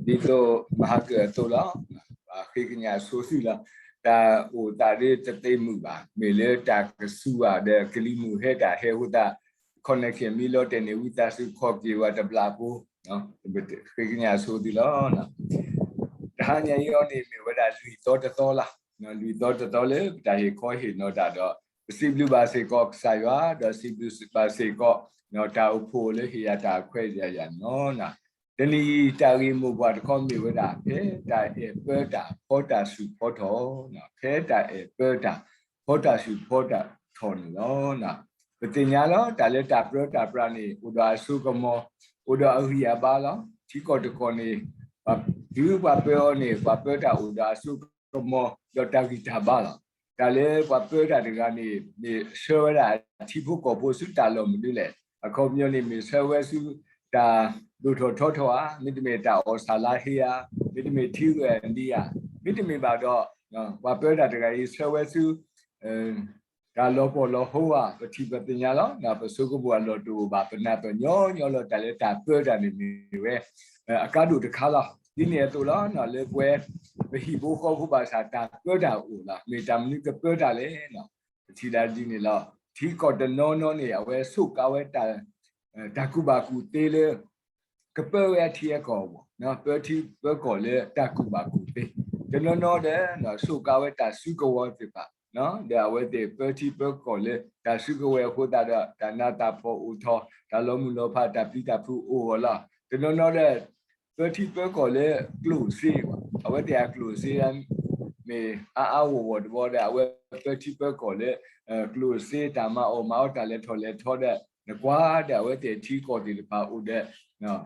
ဒီတော့မဟာကတော်လားခေကညာဆိုစီလားတာဟိုတာလေးတသိမှုပါမေလေတာကဆူရတဲ့ကလီမှုဟဲတာဟဲဟူတာ connection မီလို့တဲ့နေဝိတာစုခေါ်ပြေဝတပလာဘူးနော်ခေကညာဆိုဒီလားနော်ဒါညာရောနေမေဝဒါလူတော်တော်လားနော်လူတော်လေတာဟေခေါ်ဟေနော်တာတော့စီဘလူပါစေကောဆိုင်ရတော့စီဘလူပါစေကောနော်တာအဖို့လေဟေရတာခွဲရရနော်နာတလီတာရီမူဘတ်ကောမီဝဒါဖေတာအေပတာဖောတာစုဖောတော်နော်ဖေတာအေပတာဖောတာစုဖောတာထော်နော်နာပတိညာလောတာလက်တာပရတာပရနေဥဒါစုကမောဥဒါအဟိယဘာလောဒီကောတကောနေဒီဘပေောနေဘပေတာဥဒါစုကမောယောတာဂီတာဘာလောဒါလေဘပေတာတကနေနေဆွဲတာတိဖို့ကောဖို့စုတာလောမလို့လေအခုမျိုးနေမဆွဲဝဲစုတာလူထောထောမိတမေတာဩစာလာဟီယာမိတမေထီရန်ဒီယာမိတမေပါတော့နော်ဘပေတာတကကြီးဆွဲဝဲစုဒါလောပေါ်လောဟောဝပတိပပညာလောနာပစုကဘောလောတူဘာပနာပညောညောလောတလေတာပြေတာနေဝဲအကားတို့တခါလားဒီနေတူလားနော်လေပွဲဘဟိဘောခေါ်ဖို့ပါစာတာပြေတာဦးလားမေတ္တာမနိကပြေတာလေနော်ဒီလာဒီနေလားဒီကောတနောနောနေအဝဲဆုကဝဲတာဒါကုဘာကူတေးလေကပေရတီရကောနော်ပတိပကောလေတာကုဘာကူတေးတနောနောတဲ့နော်ဆုကဝဲတာစုကဝဲပြပါနော်ဒါဝဲတဲ့ပတိပကောလေတာစုကဝဲခိုးတာဒါနာတာဖို့ဦးထောဒါလုံးမူလောဖတာပိတာဖူအိုဟလာတနောနောတဲ့ပတိပကောလေကလူစီအဝဲတဲ့ကလူစီရန်မေအာဝဝဘောတဲ့ဝဲပတိပကောလေကလူစီတာမအောမောတာလေထောလေထောတဲ့ကွာတဲ့ဝဲတဲ့ထီကောဒီပါဦးတဲ့နော်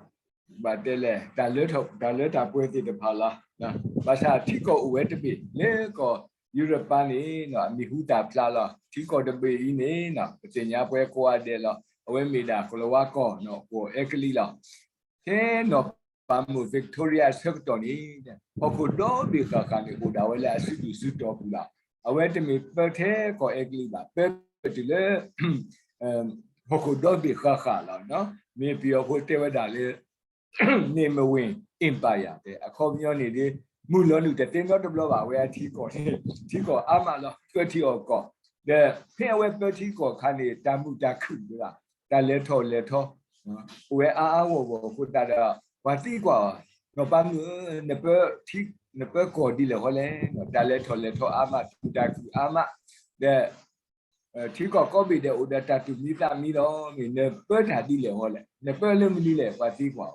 ဘာတဲ့လေဒါလွတ်ထုတ်ဒါလွတ်တာပွဲတိတဖာလားနော်ဘာသာထီကောဦးဝဲတပိလေကောယူရပန်နေနော်မိဟုတာဖလာလားထီကောတပိနေနော်ပညာပွဲကွာတဲ့လားအဝဲမီတာကလဝါကောနော်ကိုအကလီလားခဲနော်ပါမူဗစ်တိုးရီယာဆက်တော်နေတဲ့ဟောခုတော့ဒီကကနေဟိုဒါဝဲလာစုတော်ဘူးလားအဝဲတမီပထဲကောအကလီပါပတိလေဟောခုတော့ဒီခါလာနော်မေပြောဖို့တဲဝဒါလေနေမဝင်အင်ပါယာတဲ့အခေါ်မျိုးနေဒီမူလောလူတဲ့တင်းတော့တဘလပါဝဲအထီကောထီကောအမလောတွတ်ထီအောကောတဲ့ဖဲဝဲတွတ်ထီကောခါနေတမှုတခုလားတလဲထောနော်ဝဲအားဝဘောခုတာတော့ဝတိကောနော်ပန်းနပထီနပကောဒီလေဟောလဲနော်တလဲထောအမတခုအမတဲ့ထီကောကောဘီတဲ့ဥဒတာတူမိတာမီတော့နေပတာဒီလေဟောလဲနေပလေမီလေဝတိကော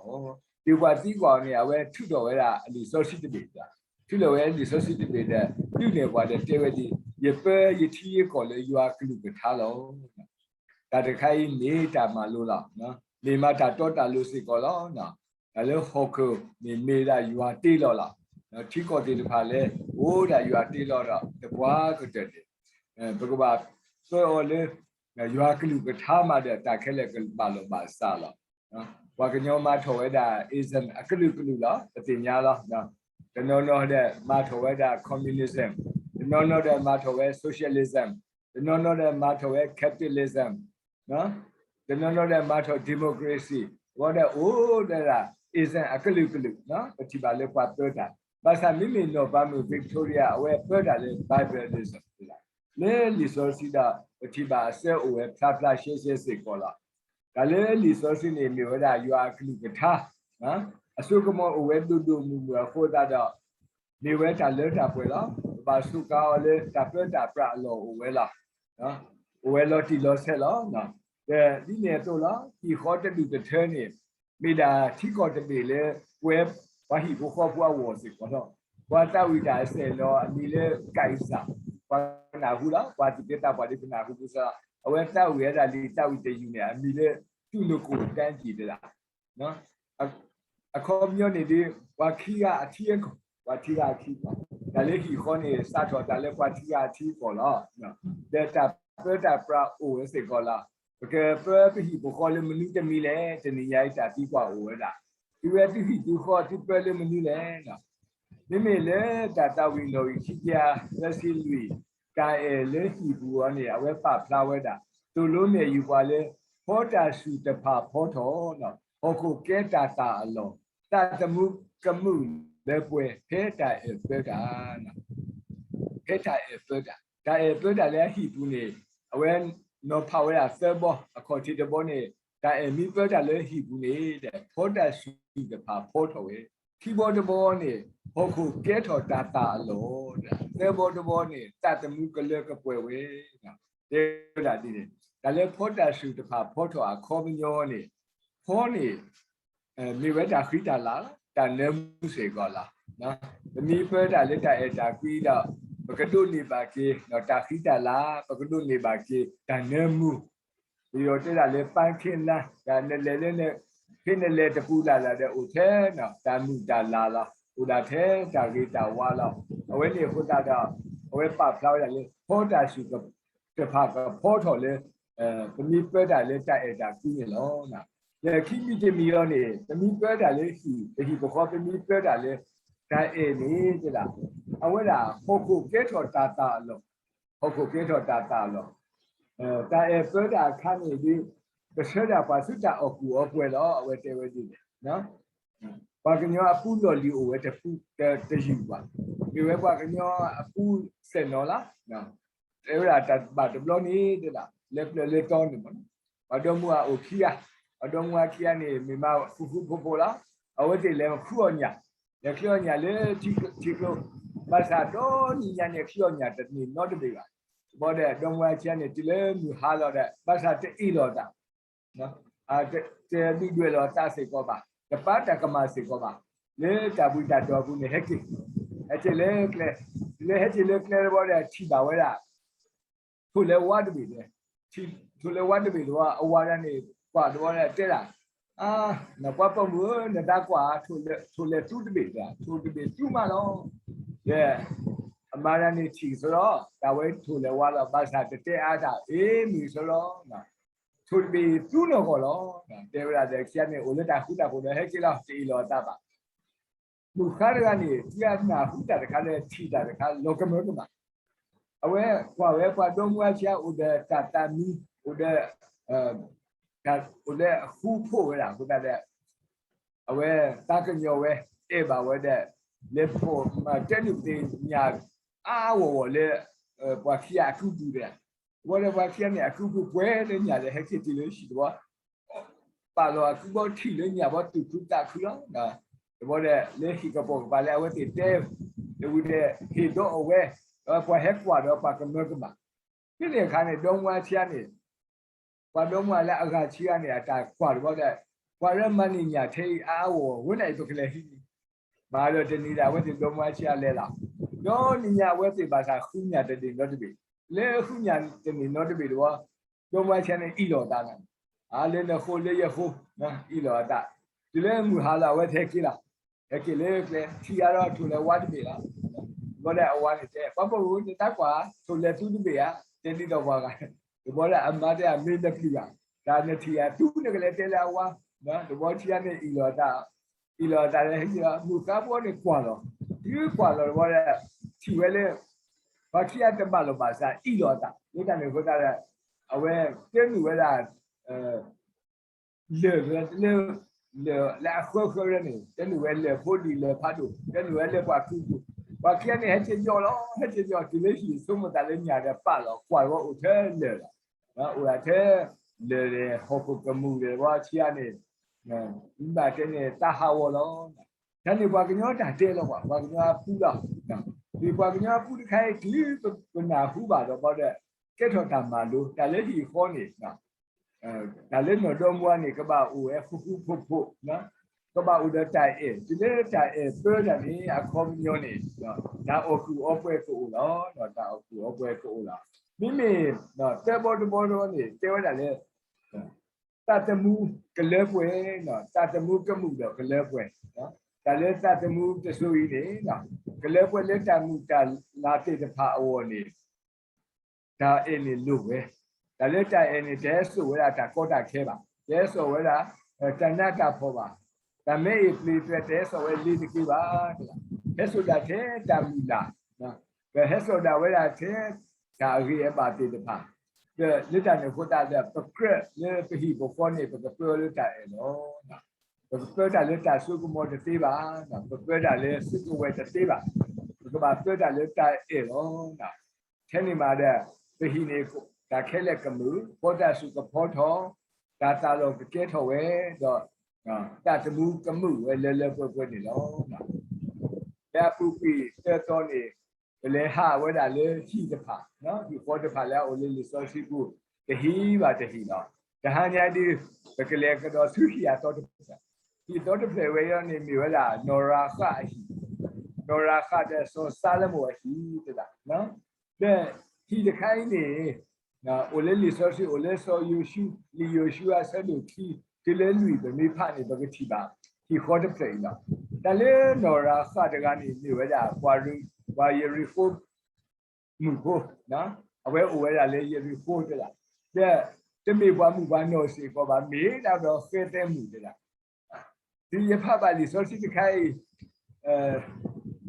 ဒီဝတိကောနေဝဲထုတော်ဝဲတာအလီဆိုစီတပိတာထုတော်ဝဲဒီဆိုစီတပိတဲ့ပြုနေပါတဲ့တဲဝဲဒီရပဲရထီကောလေယူအားကလူကထားလို့ဒါတခိုင်းနေတာမလို့လားနော်နေမတာတော့တာလို့စီကောလို့နော်ဒါလည်းဟောကမေတာယူအားတေးလို့လားနော်ထီကောတေးတခါလဲဟိုးတာယူအားတေးလို့တော့တပွားကတဲ့ဘကဘာဆိုလေယူအားကလူကထားမှတဲ့တာခဲလေကပါလို့ပါစားလို့နော်ဝါကညောမထော်ဝဲတာ ism အကလူလားအတင်ညာလားနော်တနောနောတဲ့မထော်ဝဲတာ communism တနောနောတဲ့မထော်ဝဲ socialism တနောနောတဲ့မထော်ဝဲ capitalism နော်တနောနောတဲ့မထော် democracy ဘောတဲ့အိုးတဲ့လား ism အကလူနော်ပတိပါလေပတ်တော့တာဘာသာမိမိနော်ဘာမျိုး Victoria အဝဲပြောတာလေ Bible-ism လားလေလီဆိုစီတာပတိပါဆဲအိုဝဲဖလာရှေစေကောလားဒါလည်းလီဆိုစီနေမျိုးဒါယူအားကလူကထားနော်အစုကမောအဝဲတူမူခိုးတာတော့နေဝဲတာလဲတာပွဲလားဘာစုကားလဲတာပြတာပြလောအဝဲလားနော်အဝဲလောတီလောဆက်လောနော်ဒီနေတော့လားဒီခေါ်တဲ့လူတစ်ထဲနေမိတာထီကောတပေလဲဝဲဘာဟိဘခေါ်ပွားဝစီကောတော့ဘာတာဝိတာဆဲလောအမီလဲကိုင်စာဘာနာဟုလားဘာတိတာဘာဒီနာဟုစားအဝဲတောက်ရတာဒီတောက်တယူနေအမီလေသူ့လိုကိုတန်းကြည့်တယ်လားနော်အခေါ်မျိုးနေဒီဝါခီကအထီးကောဝါထီကအထီးပေါ့ဒါလေးကြီးခေါ်နေစတော့ဒါလေးဝါထီကအထီးပေါ့လားနော်ဒေတာပတာပရာအိုစေကောလားဘကပရပိဘခေါ်လေမနီတမီလေတနေရိုက်တာဒီကွာအိုဝဲတာဒီဝဲတိဒီခေါ်တိပလေမနီလေနော်မိမိလေတာတာဝီလိုချီပြလက်စီလူကာလေဟီဘူအနေအဝဲပဖလာဝဲတာသူလုံးနေယူပါလေဖောတာစုတဖာဖောတော်နော်ဟောခုကဲတာတာအလုံး ta temu kemu le pue he ta e peta na he ta e peta ta e peta le hi pu ne awe no power ya servo according to bone ta e mi peta le hi pu ne de phoda su de pa photo we keyboard bone hoku ke tho ta lo da servo de bone ta temu ke le ke pue we na de da di de da le phoda su de pa photo a kho nyo ne pho ne mi we da khita la ta ne mu se ko la no mi pe da le ta e da kwi daปกตินี่บากีเนาะตาခိตาลาปกตินี่บากีตาเนมูဒီတော့တဲ့လေပန်းခင်းလားဒါနဲ့လေနဲ့ခင်းနဲ့လေတပူလာလာတဲ့ဥထဲနော်တာမူတာလာလာဥဒါထဲတာဂီတာဝါလာအဝဲနေခုတာတော့အဝဲပဖလောက်ရလေဖောတာရှိကတဖာကဖောထော်လေပမီပဲတာလေတိုက်အတာကူးနေလောနာလေခိမီတမီရောနေပမီပဲတာလေရှိဒီဘခေါ်ပမီပဲတာလေတိုက်အေနေကြလားအဝဲတာဟုတ်ကိုကဲထော်တာလို့ဟုတ်ကိုကဲထော်တာလို့တာအဲပဲတာခန်းနေပြီးကစရပါစုတာအကူအပွဲတော့အဝဲတဲဝဲကြည့်နော်ဘာကညောအပူလော်လီအဝဲတပူတယူပါဒီဝဲဘာကညောအပူစက်နော်လားနော်အဲဒါတဘာတဘလောနီတလားလက်တောင်းနေပါဘာတော့မူအိုခီယာဘာတော့မူခီယာနေမိမဖူဖိုလားအဝဲတဲလဲခူောညာလက်ခူောညာလေတီကလို့ဘာသာတော့ညာနေခူောညာတနည်းတော့တပေပါဘောတဲ့တော့မူခီယာနေဒီလဲမြဟာတော့တဲ့ဘာသာတေးတော့တာနော်တဲပြီးတွေ့တော့တဆိတ်ကောပါတပတ်တကမဆိတ်ကောပါလေတပူတတော်ဘူးနေဟက်ကအဲ့ကျလေကလေဟက်ကျလေကလေဘောတဲ့ထိပါဝဲတာသူလေဝါတပြီလေထိသူလေဝါတပြီတော့အဝါရနေကွာတော့တဲ့တာအာနကွာပုံဘူးနတာကွာသူလေသူတပြီတာသူတပြီသူမတော့ရဲ့အမာရနေချီဆိုတော့ဒါဝဲသူလေဝါတော့ဘာသာတဲ့အားတာအေးမီဆိုတော့နော်သူတပြီသူတော့ကောလောတဲ့ရတဲ့ကျန်နေဦးလက်တာခုတာကိုလည်းဟဲ့ကလာတီလောတာပါလူခါရကနေတရားနာခုတာတခါလဲထိတာတခါလောကမေကမှာအဝဲကွာဝဲကွာတော့မွားချာဦးတဲ့တာမီဦးတဲ့ဒါဦးတဲ့ခုဖို့ရတာခုတာတဲ့အဝဲတာကညောဝဲအေပါဝဲတဲ့လက်ဖို့မတဲ့လူတင်ညာအာဝဝလေပွားခီယာခုတူတဲ့ဝရပွားခီယာနေအခုပွဲတဲ့ညာလေဟက်ကတီလို့ရှိတော့ပါတော့အခုဘောထီလို့ညာဘောတူတူတာခူရောဒါဘောတဲ့လက်ရှိကပေါ်ပါလေအဝဲတဲ့လူတဲ့ဟီတော့အဝဲပွားဟက်ကွာတော့ပါကမေကမှာဒီလေခါနေတော့မွားချာနေပွားတော့မွားလည်းအခါချီရနေအတာကွာတော့တဲ့ကွာရမနီညာထေးအားဝဝနိုင်တော့ကလေးဘာလို့တနေတာဝဲတဲ့တော့မွားချာလဲလားတော့ညာဝဲတဲ့ဘာသာခုညာတဲ့တော့တပြီလေခုညာတဲ့တော့တပြီတော့မွားချာနေဤတော်တာလားအားလည်းခိုးလေရခိုးနော်ဤတော်တာဒီလေမူဟာလာဝဲတဲ့ကိလားဟဲ့ကလေးကထီရတော့သူလည်းဝါတပြီလားဘောတဲ့အဝါနေတဲ့ပပဝတကွာသူလည်းသူတပြီရတဲ့ဒီတော့ဘာကဒီဘောတဲ့အမတဲ့မင်းတပြီရဒါနဲ့ထီရသူနဲ့ကလေးတဲလာဝါနော်ဒီဘောထီရနဲ့ဤတော်တာလည်းဟဲ့မူကားဘောနဲ့ကွာတော့ဒီကွာတော့ဘောတဲ့ထီဝဲလေဘာခီရတမလို့ပါစားဤတော်တာဒီကနေ့ကိုတာအဝဲတဲလူဝဲတာလေla khokhore ne tenu wele body le phado tenu wele kwa kuku wa kia ne he che lo he che jo ki le shi so mo ta le nya de pa lo kwa wo o the le la na o la the le ho ko kamu le wa chia ne ba te ne ta ha wo lo ta ne kwa gnyo ta te lo kwa gnyo pu lo di kwa gnyo pu de khai ki ko na hu ba lo ba de ke tho ta ma lo ta le di kho ne naဒါလည်းတော့မွားနေကပါဦးဖူဖို့နော်ကပါဦးတဲ့တိုင်ဒီလေတိုင်ပြောတယ်လေအခေါ်မျိုးနေဒါအကူအပွဲကိုနော်ဒါအကူအပွဲကိုလားမိမိနော်တဲဘောတဘောတော့နေတဲဝဲတယ်လေတတမှုကလေးပွဲနော်တတမှုကမှုတော့ကလေးပွဲနော်ဒါလည်းတတမှုတဆူကြီးနေနော်ကလေးပွဲလက်တမှုတလာတဲ့တဖာအဝနေဒါအင်းနေလို့ပဲဒါလက်တိုင်အနေတဲဆိုဝဲတာကောတာခဲပါတဲဆိုဝဲတာတဏ္ဍတာဖောပါဒါမဲ့ပလီပြတဲဆိုဝဲလီတကိပါဟဲဆိုတာခဲတာမီလာနော်ဟဲဆိုတာဝဲတာခဲဒါရီအပါတိတဖာလက်တန်ကိုတာတဲ့ပကရလေပဟိဘခေါနေပကပြောလက်တိုင်နော် Betul dah letak suku mau tertiba, betul dah le suku wei tertiba. Betul dah letak lo, nah. Kini mana begini dah kele kamu, pada suku potong, dah tahu ke tahu dah, dah temu kamu, le ni lo, nah. Dah pupi terton ni, le dah le hi depan, nah, di depan le oleh lisasi bu, tehi lah. Dah hanya di berkelak ke dah suhi atau depan. He thought of the way on him, Noraka, the so Salamo, he did that. No, he the kind now, Oleli Soshi, Oleso, Yoshua said, he till the me pani bagatiba. He caught a play now. The Noraka, the Gani, why you reform Mugo, no, away over a lady reformed that. There, the me one no say for me, out of faith and moved that. ဒီရဖတ်ပါလိ source တခိုင်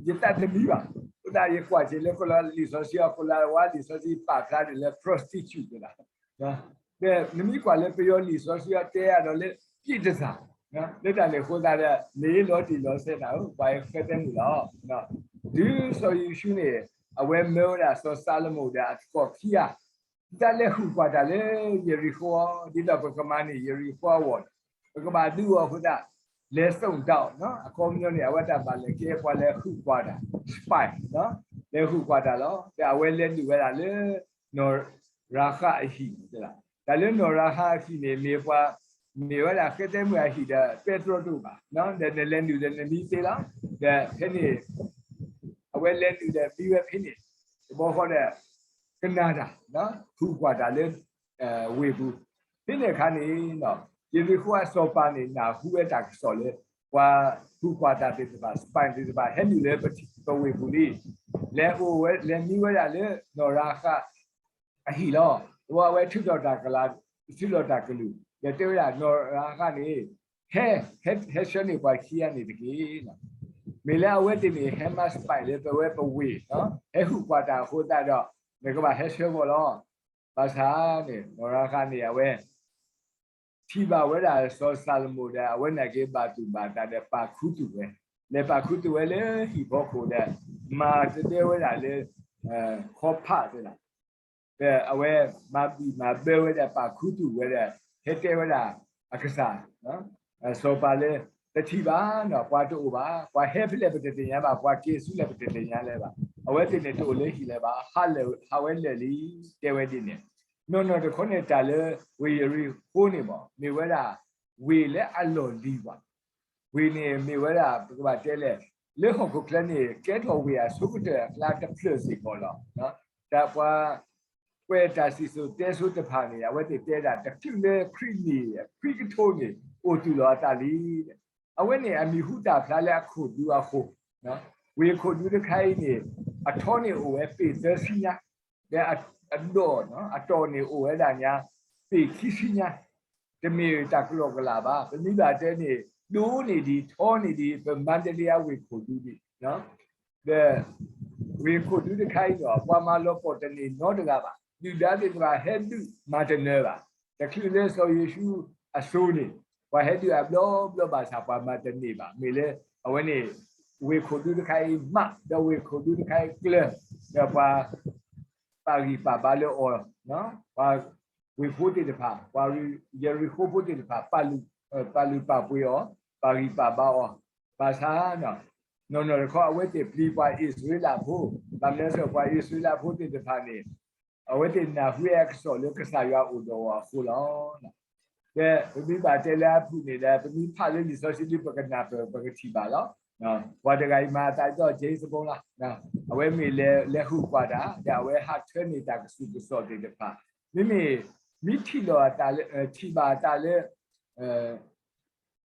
ရတတ်တမီပါဥဒါရကွာချေလေကလာလိ source ကလာဝါလိ source ပါခါတယ်လေ prostitute လားနော်တဲ့နမီကွာလေပြောလိ source တဲရတော့လေပြည့်တစားနော်လက်တလေခိုးတာတဲ့နေလောတီလောဆက်တာဟုတ်ဘာဖက်တယ်မလို့နော်ဒီဆိုယူရှုနေအဝဲမောတာဆိုဆာလမိုဒါကော်ဖီယာဒါလေခုကွာဒါလေယေရီခိုဒီတော့ကမနီယေရီခိုဝတ်ကဘာဒူဟိုဒါလဲစုံတော့နော်အကောမျိုးနေအဝတ်တာပါလေကဲပွားလဲခုကွာတာ spy နော်လဲခုကွာတာလောဒါဝဲလဲလူဝဲတာလေနော်ရာခအဟိတဲ့ဒါလေနော်ရာခအဟိနေမေပွားမေဝလာခဲတဲ့မြာဟိတဲ့ပက်ထရိုတို့ပါနော်ဒါလဲလူတဲ့နီးသေးလားဒါခင်းနေအဝဲလဲလူတဲ့ပြီးဝဲခင်းနေဘောခေါ်တဲ့ကနာဒါနော်ခုကွာတာလေဝေဘူးဒီနေ့ခါနေနော်ဒီလိုကွာစောပါနေနာဟူဝဲတာဆော်လေကွာခုကွာတာတဲ့ပါစပိုင်ဒီပါဟဲ့လူလေပတိပဝေဘူးလေလဲဟိုဝဲလဲမီဝဲတာလေနော်ရာခအဟီလောဟိုဝဲထုတော်တာကလာထုတော်တာကလူတဲ့တဲ့ရနော်ရာခနေဟဲရှနေပါခီယနေတကြီးနော်မေလာဝဲတင်နေဟဲမတ်စပိုင်လေပဝဲပဝေနော်ဟဲခုကွာတာဟိုတာတော့ဒီကဘာဟဲရှေဘောလောပါစာနေနော်ရာခနေဝဲที่บ่าวเวลาซอซาลโมดาเวนักเก็บตุบาตาเดปาคุตุเวเลปาคุตุเวเลฮิบโคเดมาเตเวลาเลขอพะเดล่ะแต่เอาไว้มาเบเวลาปาคุตุเวลาเฮเตเวลาอักษาเนาะโซปาเลตะทีบาเนาะกว่าโตบากว่าเฮฟเลเปเตติญาบากว่าเกสุเลเปเตติญาเลบาเอาไว้ติเนโตเลฮิเลบาฮาเวเลลีเตเวดิเนno the corner tale we phone ba me wala we le allo li ba we ne me wala ba tele le ho ko klan ne ke tho we a so ko de la de plus si ko lo no da kwa kwe ta si so te so de pha ne ya we te da de tu le kri ni kri ko tho ni o tu lo ta li a we ne a mi hu ta phla le ko du a ko no we ko du de khai ni a tho ni o we pe de si nya deအတော့နော်အတော်နေအိုဝဲတာညာပေခိရှိညာတမေတကလောကလာပါပမိပါတဲ့နေဒိုးနေဒီထောနေဒီမန္တလေးဝေခိုတူဒီနော်တဲ့ဝေခိုတူတဲ့ခိုင်းတော့ပွားမလောပေါ်တနေနော်တကပါဒီဒါတဲ့ကဟဲဒူမာတနေပါတခိလေဆိုယေရှုအစိုးနေဝဟဲဒူအဘလောပါစာပွားမတနေပါမေလေအဝဲနေဝေခိုတူတဲ့ခိုင်းမတဲ့ဝေခိုတူတဲ့ခိုင်းကလတဲ့ပါပါရီပါဘာလောနော်ပါဝေဖို့တဲ့ပါပါရီယရီခိုဖို့တဲ့ပါပါလူပါပွေရောပါရီပါဘာရောပါသာနော်ခေါ်အဝဲတဲ့ပလီပါအစ္စရေးလာဖို့ဗမ်းလဲဆိုပါအစ္စရေးလာဖို့တဲ့ပါနေအဝဲတဲ့နာဟွေက်ဆိုလောကစားရဦးတော့ဖူလောတဲ့ဒီပါတဲလာဖူနေတယ်ဒီဖာလေးဒီဆိုစီဒီပကနာပကတိပါလောနော်ဝါတဂိုင်မာတိုက်တော့ဂျေးစပုံးလားနော်အဝဲမီလဲခုကွာတာဒါအဝဲဟာထွဲနေတာကစုစောတဲ့တပါမိထီလောတာလဲထီပါတာလဲ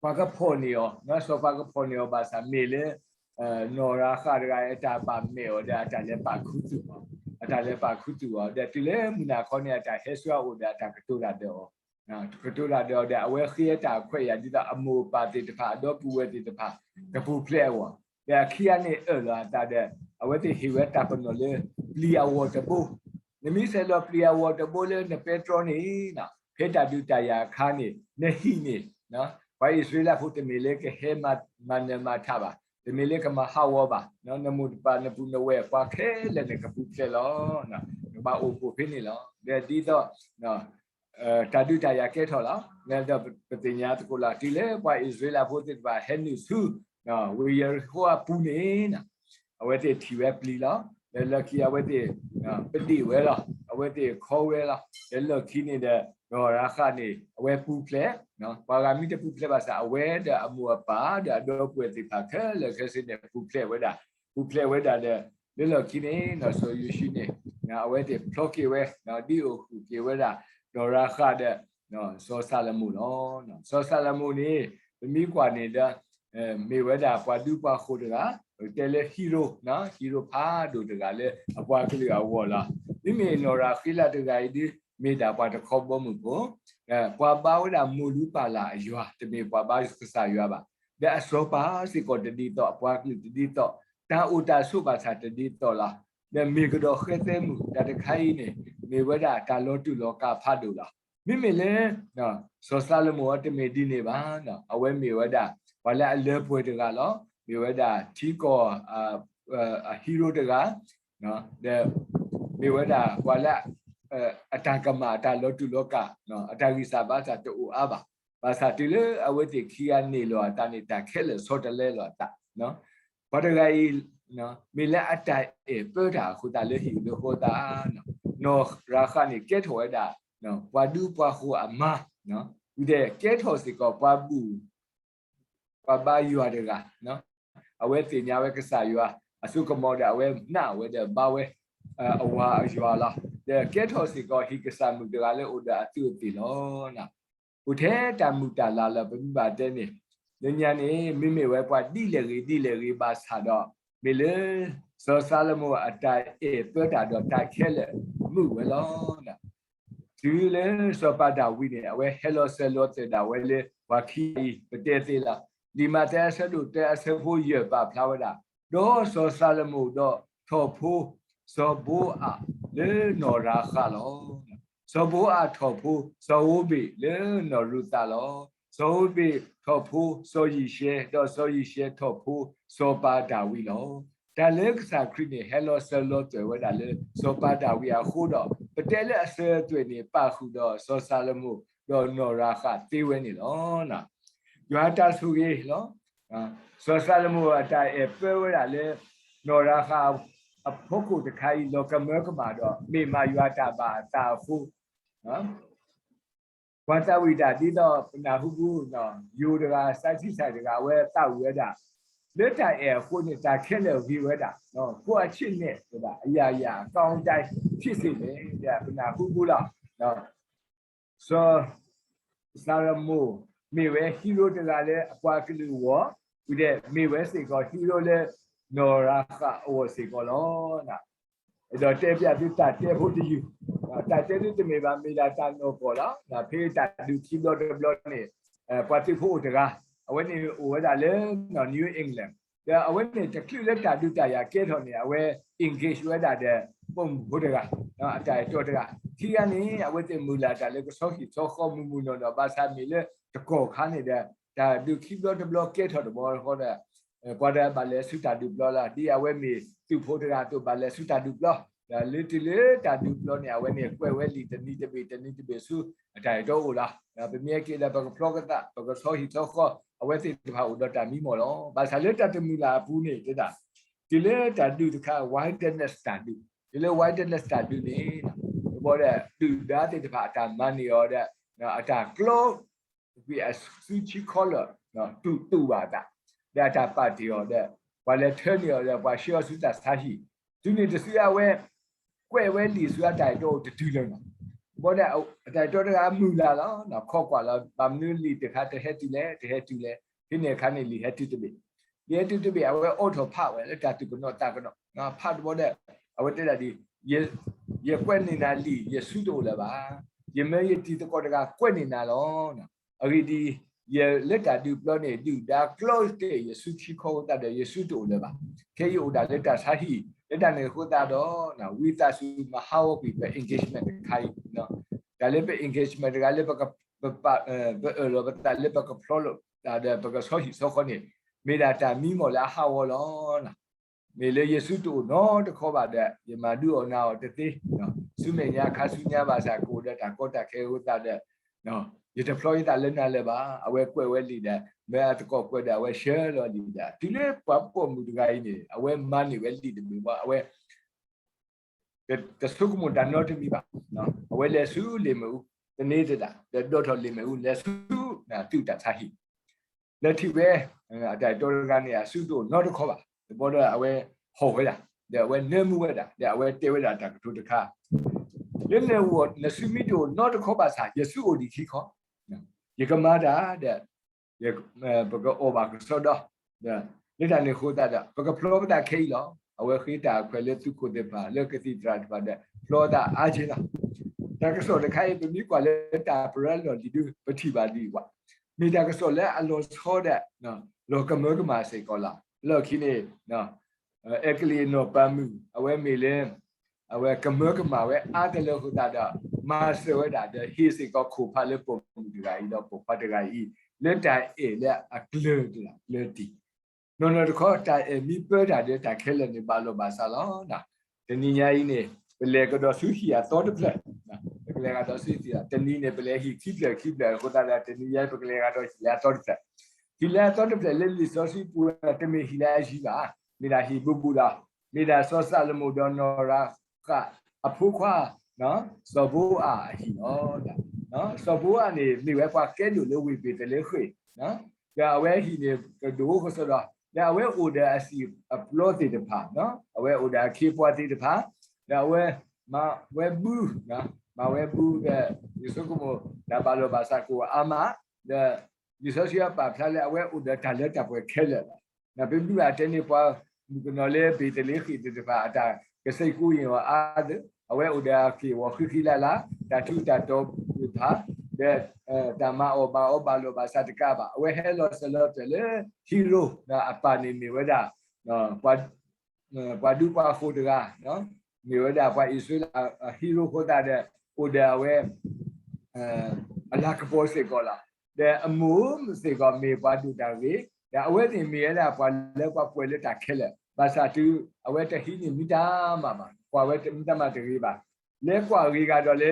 ဘာကဖော်နေရောနော်ဆိုဘာကဖော်နေရောပါစာမေလဲနော်ရာခါရအတာပါမေရောဒါတာလဲပါခုတူပါအတာလဲပါခုတူရောဒါတူလဲမနာခေါနေတာဟဲဆွာအိုဒါတာကတူလာတော့နော်ကတူလာတော့ဒါအဝဲခရတာခွဲရဒီတော့အမိုပါတဲ့တပါတော့ပူဝဲတဲ့တပါကပူဖလဲဝါဒါခီယနေလာတာတဲ့အဝဲတဲ့ဟီဝဲတာပနော်လေလီယာဝတ်ဘူနမီဆဲလောပလီယာဝတ်ဘူလေနပက်ထရိုနီနာဖေတာဒူတယာခါနေနဟီနေနော်ဝ why Israel put the milk hema mataba the milk mahawaba no namudba napu no way kwa ke le ne kapu ke lo na ba o po phini lo de di do no tadu ta ya ke tho lo ne do patinya ko la ti le why Israel put it ba henu su no we are ko pu ne na awe te thi we pli lo le lucky awe te pati we lo awe te kho we lo le lucky ni de no ra kha ni awe pu ple no pa ga mi te pu ple ba sa awe de amu pa de do pu te pa ke le ke se de pu ple we da de le lucky ni no so you shi ni na awe te block we no di o ku ke we da no ra kha de no so sa la mu no so sa la mu ni mi kwa ni da me we da kwa du pa kho de ga te le hero na hero pa do de ga le apwa ke le ga wo la mi me no ra khila de ga di me da pa de kho bo mu ko kwa ba we da mu lu pa la ywa te me kwa ba sa ywa ba de aso pa si ko de di to apwa ke di to ta u ta su ba sa de di to la de me ko do khe te mu da de khai ne me we da ta lo tu lo ka pha do la mi me le no so sa le mo te me di ne ba no awe me we da wala le pwe de ga lo me we da thi ko hero de ga no de me we da wala atagama ta lo tu lo ka no atagisa ba sa to a ba sa ti le awe te khia ne lo ta ne ta khe le so de le lo ta no ba de ga i no me le atai pe da khu ta le hi lo ho ta no ra kha ni ke tho da no wa du pa khu ama no de ke tho si ko pa bu pa ba yu de ga no awe te nya we ka sa yu asu ko mo da awe na we de ba we awa yu la de ke tho si ko hi ka sa mu de ga le o da tu ti lo na u the ta mu ta la la ba de ni le nya ni mi me we pa di le ri ba sa do me le so sa le mo atai pe da do ta ke le mu we lo na tu le so pa da wi ni awe hello selo te da we le wa ki pe te te la di ma te sa do te sa pho ye pa phla wa da do so sa le mo do tho pho so bo a le no ra kha lo so bo a tho pho so wo bi le no ru ta lo so bi tho pho so yi she do so yi she tho pho so pa da wi lo da le ka sa kri ni hello selo te wa da le so pa da wi a khu do pe te le a se twe ni pa khu do so sa le mo do no ra kha ti we ni lo na yo ta su ye lo so sa le mo ta e pe we da le no ra kha a pho de khai lo ka me ka ma do me ma yo ta ba ta fu wa ta wi da di do na hu bu no yo de ga sa chi sa de ga we ta we da le ta e ko ni ta khe le vi we da no ko a chi ne da ya ya kaung dai chi si ne da na hu bu la no so sa ra mo me we hero de ga le akwa ke lu wo wi de me we se ko hero le no ra kha o se ko lo na do te pya tu ta te pho di yu ta te ni te me ba me da ta no ko la na phe ta du ki lo de blo ni pa ti pho de ga awe ni o da le no New England da awe ni te klu le ta du ta ya ke tho ni awe English we da de pom ho de ga no ta to de ga ki ya ni awe te mu la ta le ko so ki so kho mu no no ba sa mi le te ko kha ni de da du ki lo de blo ke tho de bo ho da qua đây bà lẽ sưu ta được lo là đi à quên mi từ phố ra từ bà lẽ sưu ta được lo là lấy từ lấy ta được lo này quên này quên đi tên đi bị sưu trái đâu là bên kia kia là bà có cái ta bà có số hiện số kho quên thì họ đã trả mi mỏ lo bà sẽ lấy ta từ mi là phu này thế đó thì lấy ta được thì khá wilderness ta được thì lấy wilderness ta được này bỏ ra từ đó thì bà trả money ở đó là trả close vì a switchy color nó tu bà ta da ta party or that while turn your wa sure su ta sa hi tu ni de su ya we kwe we li su ya dai do de tu le bo da dai do da mu la lo na kho kwa la ba mu li de kha de he tu le hi ne kha ne li he tu de be awe auto pha we le ta tu ko no ta ko no na pha bo da awe te da di ye kwe ni na li ye su do le ba ye me ye ti de ko da kwe ni na lo na ari di ye let ta du plo ne du da close te ye su chi kho ta de ye su do le ba ke yo da let ta sa hi let ta ne kho ta do na wi ta su ma how we be engagement khai no da le be engagement ga le ba lo bata le baka prolo da baka sohi sokoni me da ta mi mo la ha wo lo na me le yesu to no de ko ba de ye ma du ona o te te no su me nya kha su nya ba sa ko da ta ko ta ke ho ta de no ye deploy ta le na le ba awe kwe we li da me a to ko kwe da awe share lo li da ti le pa po mu ga ni awe money we li de me ba awe the su ko da no te mi ba no awe le su le mu the need da the dot le mu le su na tu ta sa hi le ti be da to ga ni a su to no to ko baဘောတော့အဝဲဟောဝဲတာတဲ့အဝဲနေမှုဝဲတာတဲ့အဝဲတဲဝဲတာတတူတခါလဲလဲဝနစုမီတိုနော့တခောပါစာယေစုအိုဒီခိခောယေကမာတာတဲ့ယေဘကအိုဘာကစောတော့တဲ့လက်တန်နေခိုးတာဘကဖလောတာခိလောအဝဲခိတာခွဲလက်သူကိုတဲ့ပါလက်ကတိတရာပါတဲ့ဖလောတာအားချင်းလားတကစောတခိုင်ပမီကွာလက်တာပရလောဒီဒူပတိပါဒီကွာမိတာကစောလဲအလောစောတဲ့နော်လောကမေကမာစေကောလာလောခိနေနော်အကလီနောပမှုအဝဲမေလဲအဝဲကမေကမာဝဲအားတလောခုတာတော့မာဆွဲတာတဲ့ဟိစိကောခုဖာလေပုံဒီဂိုင်တော့ပုံဖတ်တဂိုင်လက်တိုင်အေလက်အကလဒီလာလက်တီနော်နော်တခေါ်တိုင်မိပတာတဲ့တိုင်ခဲလက်နေပါလို့ပါစားလောနာတနည်းညာကြီးနေပလေကတော့ဆူဟီယာတော့တပလက်နော်ပလေကတော့ဆူဟီယာတနည်းနေပလေဟီခိပလက်ခုတာတဲ့တနည်းညာပလေကတော့ယာတော့တပလက်ဒီလက်တော့တပလက်လက်လီဆိုစီပူတမေဟီလာရှိပါမိလာဟီဘူဘူလာမိလာစောဆာလမိုဒေါ်နော်ရာကအဖူခွာနော်စောဘူအာဟီနော်နော်စောဘူအနေမိဝဲခွာကဲလို့လို့ဝေပေတလေခွေနော်ဒါအဝဲဟီနေဒိုခဆိုတော့ဒါအဝဲအိုဒါအစီအပလော့တေတဖာနော်အဝဲအိုဒါခေပွားတေတဖာဒါအဝဲမဝဲဘူးနော်မဝဲဘူးတဲ့ဒီစကုမဒါဘာလို့ဘာသာကိုအာမဒါဒီဆိုစီပါဖလာလေအဝဲအိုဒါတလက်တပွဲခဲလက်那边比啊，这里话，那里别的里去的话，他个谁雇员话啊的，我有的去我去来啦，他出他都他的他妈我把罗把啥子干吧，我还老是老的嘞，hero 那阿爸你没为的，把ดู把活的啊，喏，没为的把意思啦，hero 活的，我的我阿拉个波谁个啦，的阿母谁个没把ดู的喂。ဒါအဝဲတင်မြေရတာကွာလက်ကွာပွဲလက်တာခက်လက်ဘာသာတူအဝဲတဟင်းနေမိတာမှာကွာဝဲမိတာမှာတကြီးပါလက်ကွာကြီးကတော့လေ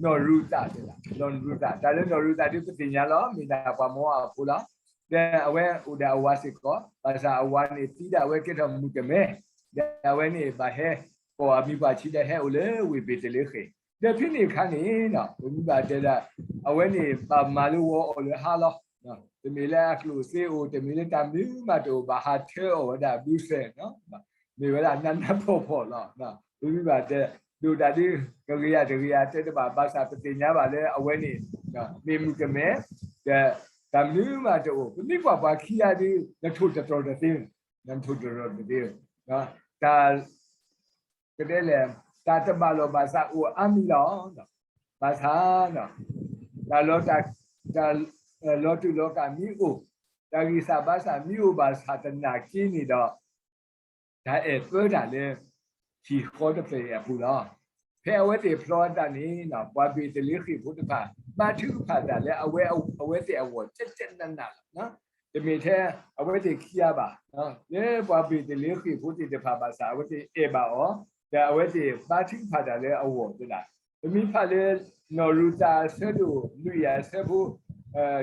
နော်ရူတာတဲ့လားနော်ရူတာဒါလည်းနော်ရူတာဒီပညာလောမိတာကွာမောအဖူလားတဲ့အဝဲဥဒါဝါစစ်ကောဘာသာအဝါနေတီးတာဝဲကတော်မူကမဲတဲ့အဝဲနေဘာဟဲပေါ်အမိပါချီတဲ့ဟဲဦးလေဝေပေတလေခေတဲ့ဖြစ်နေခါနေနော်ဘုရားတဲ့အဝဲနေပါမာလူဝောလေဟာလောနော်တမီလာကလူစေအိုတမီလာတမီမတိုဘာဟာသေးဝဒါဘူးဆဲနော်ဒီဝလာနန္နဖို့လောနော်ဘုရားတဲ့ဒူတာဒီကရိယာတဲ့ဘာဘာသာပတိညာပါလေအဝဲနေနော်နေမှုကမဲတဲ့တမီမတိုဘိကွာဘာခီယာဒီနထုတတော်တဲ့တင်းနထုတတော်တဲ့တင်းနော်ဒါကတဲ့လေတာတဘလောဘာသာအိုအမီလောနော်ဘာသာနော်ဒါလောတာဒါလောတုလောကမိအိုတာဂိစာဘာသာမိအိုဘာသာတနာကင်းနေတော့ဒါပြောတာလေချီခေါ်တဲ့ပြေအပူလားဖဲဝဲတေဖလောတာနေနော်ပွားပြီးတလေးခိဘုဒ္ဓဘာပါထုဖတ်တာလေအဝဲတေအဝတက်နနာနော်ဒီမိထဲအဝဲတေခီရပါနော်လေပွားပြီးတလေးခိဘုဒ္ဓဘာဘာသာအဝဲတေအေပါဩဒါအဝဲတေပါထုဖတ်တာလေအဝတလားဒီမိဖတ်လေနော်ရူတာဆဲတို့လူရဆဲဘူး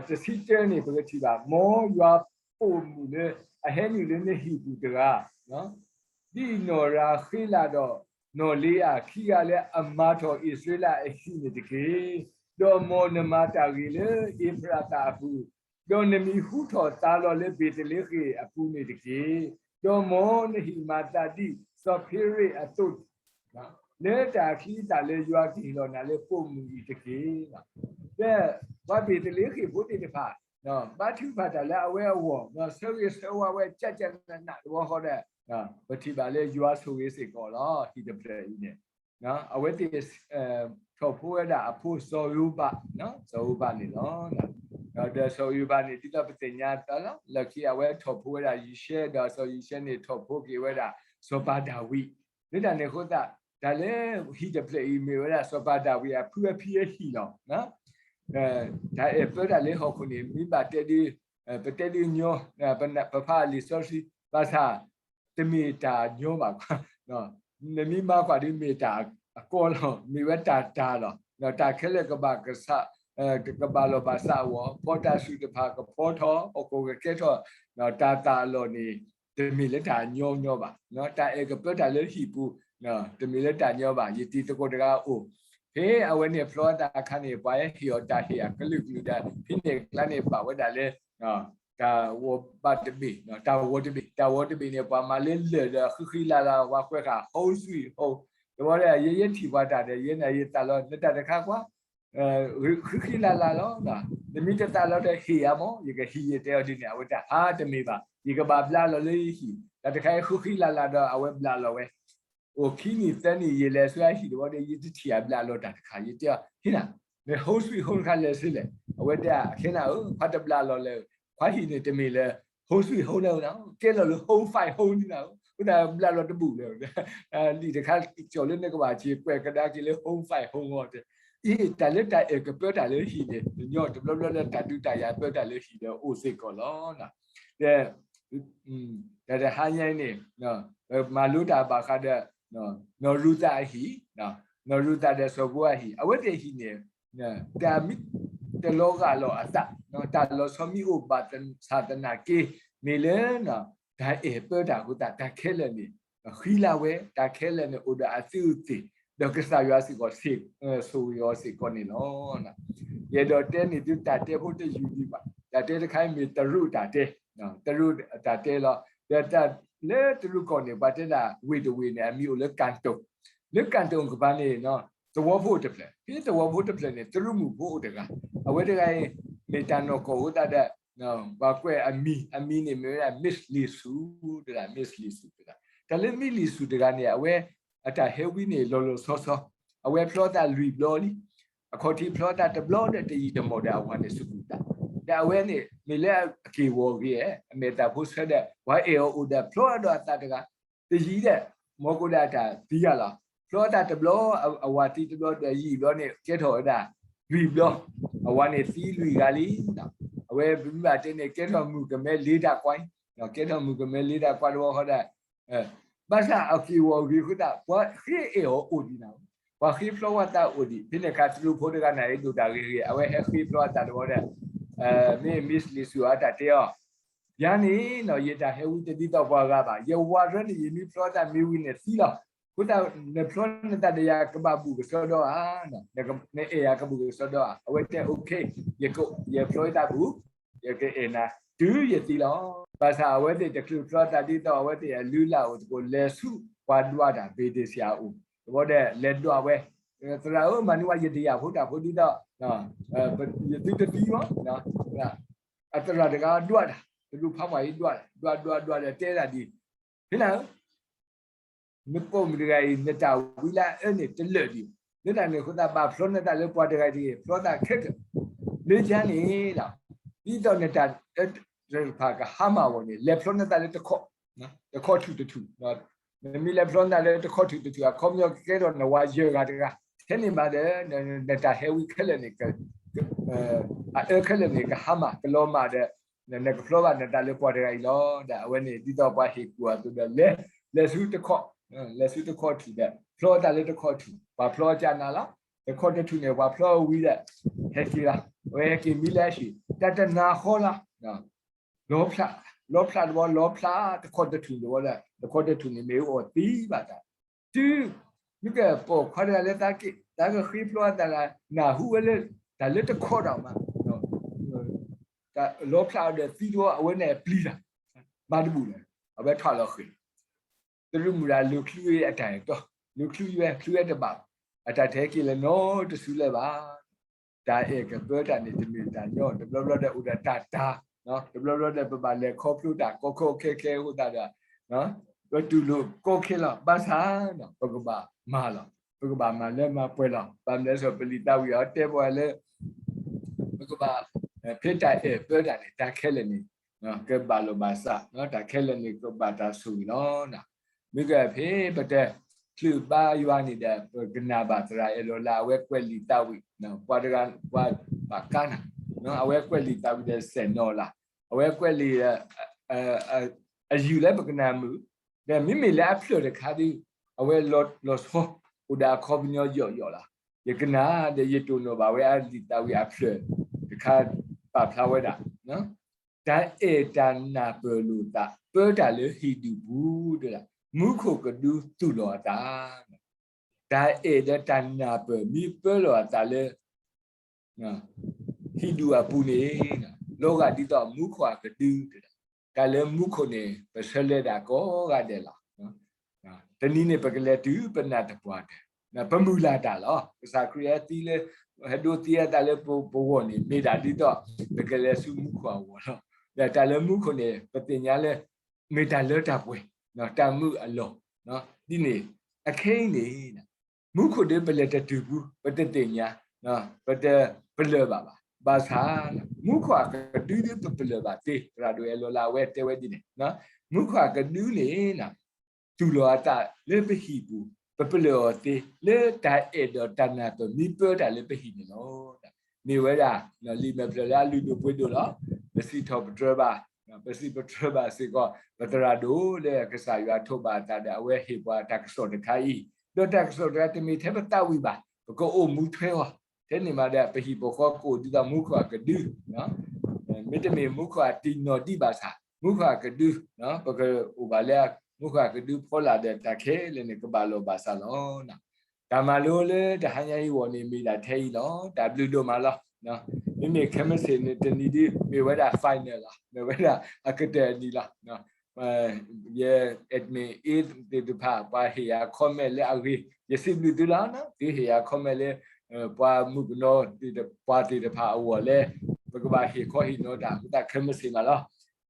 တစီတဲနေပကတိပါမောရွာပုံမူလေအဟဲနီလေးနဲ့ဟီပူတကားနော်ဒီနော်ရာခိလာတော့နော်လေးအခီရလဲအမတော်ဣသရေလအရှိနေတကေဒေါ်မောနမတာကြီးလေဣဖရတာဘူးဒေါ်နမီဟုထောတာလော်လေဘေတလေးခေအပူနေတကေဒေါ်မောနဟီမာတာတိသောဖိရိအတုနော်လေတာခီတာလေရွာကီလောနာလေပုံမူတကေနော်တဲ့ဘာပေတလေးခေဘုဒ္ဓတဖာနော်ဘာထုဖတ်တာလဲအဝဲအဝေါ်နော်ဆောရဆောဝဲကြက်နာဘောဟောတဲ့နော်ဘတိပါလေယူအားဆိုရေးစေကောလားဟိတပရေနေနော်အဝဲတေထောက်ဖို့ရတာအဖို့စောယူပါနော်စောယူပါနေနော်နော်တဲ့စောယူပါနေတိတပတိညာတလားလက်ခီအဝဲထောက်ဖို့ရတာရီရှဲတော့စောရီရှဲနေထောက်ဖို့ကေဝဲတာစောပါဒါဝိမိတာနေခုတာဒါလေဟိတပရေမေဝဲတာစောပါဒါဝိအဖူအဖီဟီလောနော် ဒါပြောတာလေးဟောခုနေမိဘတက်ဒီပတက်ဒီညောပဖာလီဆိုစီပါစာတမီတာညောပါနော်နမီမကွာဒီမီတာအကောလောမိဝတာတာလောနော်တာခဲလေကဘာကဆာကဘာလောပါစာဝပေါ်တာစုတဖာကပေါ်ထောအကိုကကဲထောနော်တာလောနေတမီလက်တာညောပါနော်တာကပြောတာလေးဟီပူနော်တမီလက်တာညောပါယတီတကောတကာအိုဟေးအဝဲနေဖလောတာခါနေပွားရဲ့ဟီယောတာဟီယာကလုကလူတာဖိနေကလနေပါဝဒါလေနော်တာဝပတ်တဘီနော်တာဝတဘီနေပွားမလေးလေခီလာဝါခွဲခါဟိုးဆွီဟိုးတော့လေရေထီပွားတာတဲ့ရေနေရေတာလောလက်တခါကွာခီလာလောနော်ဒီမိတတာလောတဲ့ဟီယာမောရေကဟီရတဲ့ဒီနေအဝတာအာတမေပါဒီကဘာဘလာလောလေးဟီတတခါခီလာတော့အဝဲဘလာလောဝဲโอเคนี่ตอนนี้เยเลสวยหิดว่าได้ยินที่อ่ะบลาโลดาขายเตียหิน่ะเนโฮสวีโฮนคันเลสิเลเอาไว้ตะขิน่ะพัดบลาโลเลควาหินี่ตะมีเลโฮสวีโฮนแล้วเนาะเกลโลโฮไฟโฮนี่น่ะอุดาบลาโลตะบุเลยลีตะคาจ่อเล่นในกว่าจีแกวกระดากิเลโฮไฟโฮงอเตอีตะเลตะเอกเปียวตะเลหินี่ညော့บลาตะตุตะยาเปียวตะเลหิโอซิก่อล้อน่ะแต่หายัยนี่เนาะมาลุตาบาคาเดနော်ရူတာဟီနော်ရူတာတဲ့ဆိုဘောဟီအဝတ်တဟီနေတာမီတလောကလောအတနော်တာလောဆမီဥပါတန်သာတနာကေမေလနော်ဒါပေတာကိုတာခဲလနေခီလာဝဲတာခဲလနေဥဒအစီဥတီဒေါကစာယောစီကိုစီဆိုယောစီကိုနေနော်ရေတော့တဲနေတူတာတဲဖို့တယူဒီပါတာတဲတခိုင်းမီတရုတာတဲနော်တရုတာတဲလောတာလေတူကောနေပါတဲ့ဝေတဝေနေအမျိုးလေကန်တုံကဘာနေနော်တဝဖို့တပလက်ဒီတဝဖို့တပလက်နေတူမှုဖို့တကအဝဲတကယ်မေတန်နောကိုဟတာတဲ့နော်ဘာကွဲအမီနေမဲမစ်လီဆူတဲ့မစ်လီဆူတဲ့တလည်းမီလီဆူတဲ့ကနေအဝဲအတာဟဲဝီနေလောဆောအဝဲဖလောတာလူဘလောလီအခေါ်တီဖလောတာတဘလောတဲ့တီတမော်ဒါဝါနေစုကူတာဒါဝဲနေမေလေအကေဝော်ကြီးအမေတာဖို့ဆက်တဲ့ဝါအေအိုဒါဖလောတော့တာတကတကြီးတဲ့မောကုဒတာဒီရလားဖလောတာတဘလောအဝါတီတဘလောတကြီးဘလောနေကဲထော်ဒါလူဘလောအဝါနေစီလူကလီနော်အဝဲဘိမတဲ့နေကဲထော်မှုကမဲလေးတာကွိုင်းနော်ကဲထော်မှုကမဲလေးတာကွာတော့ဟောတဲ့ဘာသာအကေဝော်ကြီးခုတာဝါခေအေအိုဒီနာဝါခေဖလောတာအိုဒီဒီနေကတ်လူဖို့တကနိုင်တူတာကြီးအဝဲခေဖလောတာတော့တဲ့မေမစ်လီဆူအတာတေယောယာနီနော်ယတာဟဲဝီတတိတော့ဘာကပါယဝါရနေယမီဖလောတာမီဝီနေစီလာခုတာနေဖလောနေတာတရာကဘာဘူးဆိုတော့အာနော်နေအေယာကဘူးဆိုတော့အဝဲတဲ့โอเคယဖလောတာဘူးယကေအနာတူယစီလောဘာသာအဝဲတဲ့တခုဖလောတာတိတော့အဝဲတဲ့လူလာကိုလေစုဝါဒွာတာဘေးတဆရာဦးဘောတဲ့လက်တော့ဝဲတရာဦးမနုဝယတိယဘုဒ္ဓဘုဒ္ဓတော့နော်ယတိတိရောနော်အတရာတကတွတ်လူဖောက်ပါရေးတွတ်တဲတာဒီဟင်လားမပုံမရည်နေတာဝီလာအဲ့နေတလွတ်ဒီနေတာနေခုတာပါဖလောနေတာလေပွားတကယ်ဒီဖလောတာခက်လေချမ်းနေလားဒီတော့နေတာဖာကဟာမဝနေလေဖလောနေတာလေတခေါနော်တခေါထူနော်မီလေဖလောနေတာလေတခေါထူအခေါမျိုးကဲတော့နဝါရေကတကထဲနေပါတယ်နေတာဟဲဝီခက်လည်းနေကခက်လည်းနေကဟာမကလောမာတဲ့နေကဖလောကနေတာလေပွားတကယ်လောဒါအဝဲနေဒီတော့ပွားဟေကူအတူလေလက်စုတခေါလက်စုတခေါထူတဲ့ဖလောတာလေတခေါထူဘာဖလောကြနာလားတခေါတထူနေဘာဖလောဝီတဲ့ဟဲကီလာဝဲကီမီလာရှိတတနာခေါ်လားနော်လောဖလာတော့လောဖလာတခေါတထူတော့လေတခေါတထူနေမေဩတီးပါတာတူ你个包快点来打个黑不乱的啦，那户外但那都靠到嘛，但老漂的最多我那不离了，蛮多不了，我被炒了黑，这是木兰六块一袋多，6块的吧，啊，这太贵了喏，这收了吧，但一个不但你这没但喏，这不的有点大，喏，这不的不把那靠不大，靠开有大的，喏。ก็ดูโลก็แค่ละภาษาเนาะปกบะมาละปกบะมาแล้วมาป่วยละบางแล้วสอบปริตาวิอาเตบ่แล้วปกบะเพชรได้เปิดได้ตาแค่ละนี่เนาะก็บาโลภาษาเนาะตาแค่ละนี่ก็บาตาสุเนาะนะมีก็เพบแต่คือบ้าอยู่อันนี้ได้กนาบาตราเอโลลาเวกเวลิตาวิเนาะกว่า bacana no awe kweli ta de senola awe kweli you le bakana mu de mi le aplo de khadi awe lot so uda khobnyo yo la yakana de yeto no ba we ali ta we aplo de kha pa flower da no da etana peluta perda le hidu bu de la mu kho kadu tu lo ta da etana pe mi pe lo ta le hidu apune lo ga di to mu khwa kadu ka le mu kho ne pe sele da ko ga de laတနည်းနဲ့ပကလေးတူပနာတပွားတယ်နော်ပမူလာတာလောပစာခရီးတီလေဟဒိုတီရတာလေပိုဝနေမိတာဒီတော့ပကလေးစုမှုခွာဝလောဒါတလည်းမှုခုနေပတင်ညာလေမိတာလွတ်တာပွဲနော်တမှုအလုံးနော်ဒီနေအခင်းနေမှုခုတဲ့ပလက်တူဘူးပတတင်ညာနော်ပလပါဘာသာမှုခွာကဒူးတဲ့ပလပါတေရာဒွေလောလာဝဲတဲဝဲဒီနေနော်မှုခွာကဒူးနေနော်သူလောတာလေပဟိဘူးပပလောတေလေတိုင်အဲ့တော့တနာတော့မိပြောတာလေပဟိနေလို့နေဝဲတာနော်လီမပလာလူတို့ပွေးတို့လားပစီထောပထရဘာပစီပထရဘာစေကောပတရာဒိုလေကစားရွာထုတ်ပါတာတဲ့အဝဲဟေပွားတက်ဆော့တခိုင်းတော့တက်ဆော့တဲ့တမီထဲပတဝိပါဘကောအိုမူထွဲဝတဲ့နေမှာတဲ့ပဟိဘောကောကိုဒီကမူခွာကဒူးနော်မိတမေမူခွာတီနော်ဒီပါစာမူခွာကဒူးနော်ဘကောဥပါလေမုခကဒူဖောလာတဲ့တခဲလေနေကဘာလောဘာဆာလောနာဒါမလို့လေတဟန်ကြီးဝနေမိတာထဲကြီးလော W တို့မှာလောနော်မိမိခမစင်းတဲ့နီဒီမေဝဒါဖိုင်နယ်လားမေဝဒါအကတဲ့နီလားနော်ye admin is the pa pa here comment le agri ye simply do la na the here comment le pa mu no the pa the pa awo le ba ba he ko he no da khmsi ma lo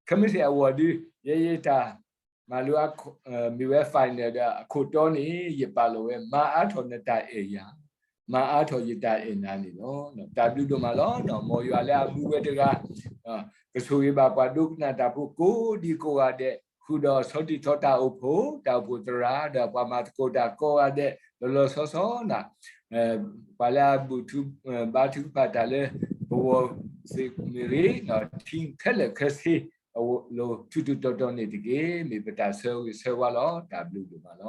khmsi awo di ye taมาลูกมีเว็บไฟเนี่ยเดี๋ยวขุดต้นนี้ยิบปลาโลเวมาอาทอนตาเอียมาอาทอยิตาเอนานี่เนาะตาบลูดูมาล้อเนาะมอยัวแล้วมูเวตกากระสุยบากว่าดุกนาตาผู้กูดีโกอาเดခုတော့သောတိသောတာဥဖို့တောက်ပုတရာဒါပမာတကိုတာကောအတဲ့လောလောဆောဆောနာပါလာဘူထုဘာထုပါတလေဘောစေမီရီနော်တင်းခက်လက်ခက်စီlo tu tu to to ni dige mi beta so so wa lo w do ma lo